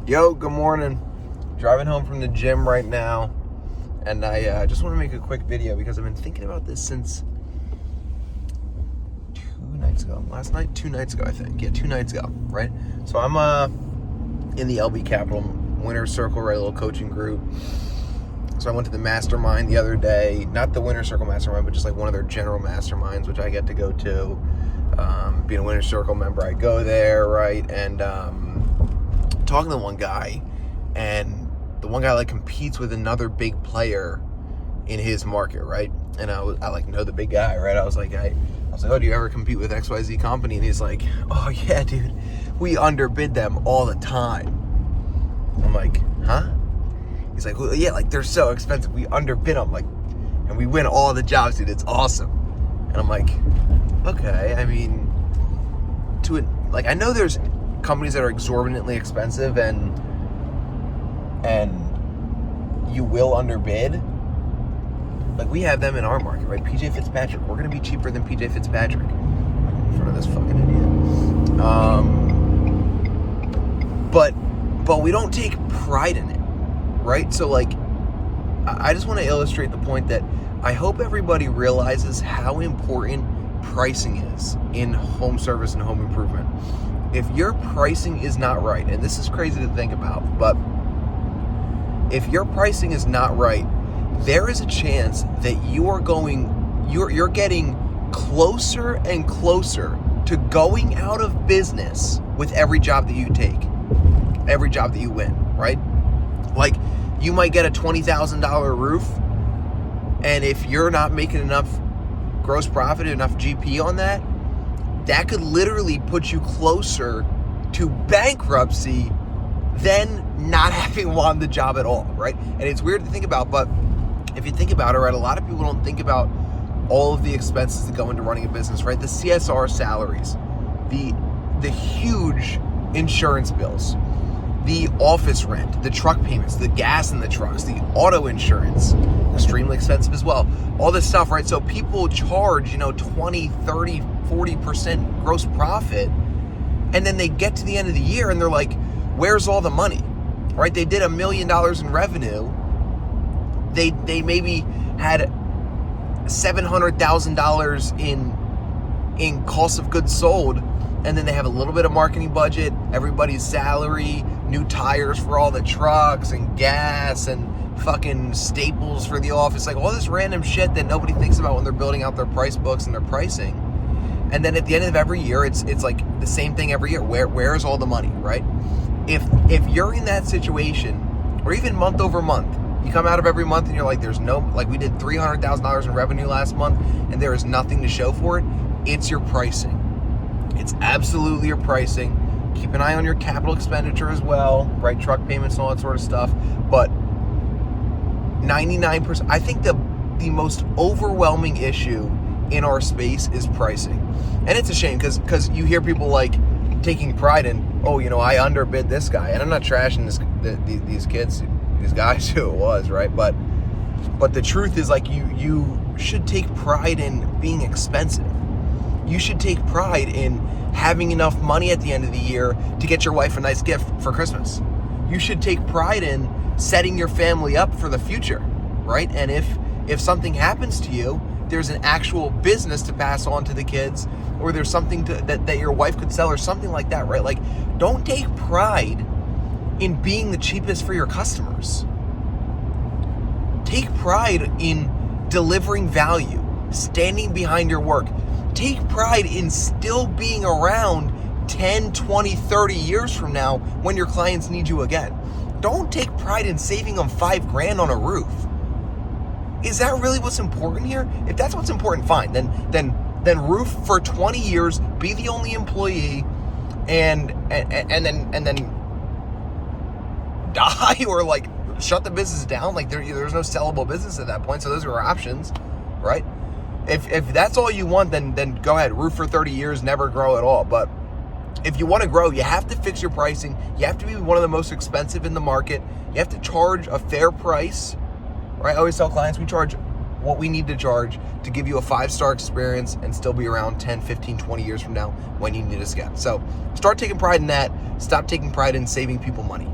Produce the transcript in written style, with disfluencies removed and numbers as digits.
Yo, good morning. Driving home from the gym right now, and I just want to make a quick video because I've been thinking about this since 2 nights ago. Last night? 2 nights ago, I think. Yeah, 2 nights ago, right? So I'm in the LB Capital Winner Circle, right, little coaching group. So I went to the mastermind the other day, not the Winner Circle mastermind, but just like one of their general masterminds, which I get to go to. Being a Winner Circle member, I go there, right, and talking to one guy, and the one guy like competes with another big player in his market, right? And I like know the big guy, right? I was like, oh, do you ever compete with XYZ company? And he's like, oh yeah, dude, we underbid them all the time. I'm like, huh? He's like, well, yeah, like they're so expensive, we underbid them, like, and we win all the jobs, dude. It's awesome. And I'm like, okay, I mean, I know there's companies that are exorbitantly expensive and you will underbid. Like, we have them in our market, right? PJ Fitzpatrick. We're going to be cheaper than PJ Fitzpatrick in front of this fucking idiot. But we don't take pride in it, right? So, like, I just want to illustrate the point that I hope everybody realizes how important pricing is in home service and home improvement. If your pricing is not right, and this is crazy to think about, but if your pricing is not right, there is a chance that you're getting closer and closer to going out of business with every job that you take, every job that you win, right? Like, you might get a $20,000 roof, and if you're not making enough gross profit, enough GP on that, that could literally put you closer to bankruptcy than not having won the job at all, right? And it's weird to think about, but if you think about it, right, a lot of people don't think about all of the expenses that go into running a business, right? The CSR salaries, the huge insurance bills, the office rent, the truck payments, the gas in the trucks, the auto insurance, extremely expensive as well. All this stuff, right? So people charge, 20, 30, 40% gross profit, and then they get to the end of the year and they're like, where's all the money, right? They did $1 million in revenue. They maybe had $700,000 in cost of goods sold, and then they have a little bit of marketing budget, everybody's salary, new tires for all the trucks, and gas, and fucking staples for the office, like all this random shit that nobody thinks about when they're building out their price books and their pricing. And then at the end of every year, it's like the same thing every year. Where's all the money, right? If you're in that situation, or even month over month, you come out of every month and you're like, there's no, like we did $300,000 in revenue last month and there is nothing to show for it, it's your pricing. It's absolutely your pricing. Keep an eye on your capital expenditure as well, right? Truck payments and all that sort of stuff. But 99%, I think the most overwhelming issue in our space is pricing. And it's a shame because you hear people like taking pride in, oh, I underbid this guy. And I'm not trashing these kids, these guys who it was, right? But the truth is, like, you should take pride in being expensive. You should take pride in having enough money at the end of the year to get your wife a nice gift for Christmas. You should take pride in setting your family up for the future, right? And if something happens to you, there's an actual business to pass on to the kids, or there's something that your wife could sell or something like that, right? Like, don't take pride in being the cheapest for your customers. Take pride in delivering value, standing behind your work. Take pride in still being around 10, 20, 30 years from now when your clients need you again. Don't take pride in saving them $5,000 on a roof. Is that really what's important here? If that's what's important, fine. Then roof for 20 years, be the only employee, and then die or like shut the business down. Like there's no sellable business at that point. So those are options, right? If that's all you want, then go ahead, roof for 30 years, never grow at all. But if you want to grow, you have to fix your pricing. You have to be one of the most expensive in the market. You have to charge a fair price, right? I always tell clients we charge what we need to charge to give you a 5-star experience and still be around 10, 15, 20 years from now when you need us again. So start taking pride in that. Stop taking pride in saving people money.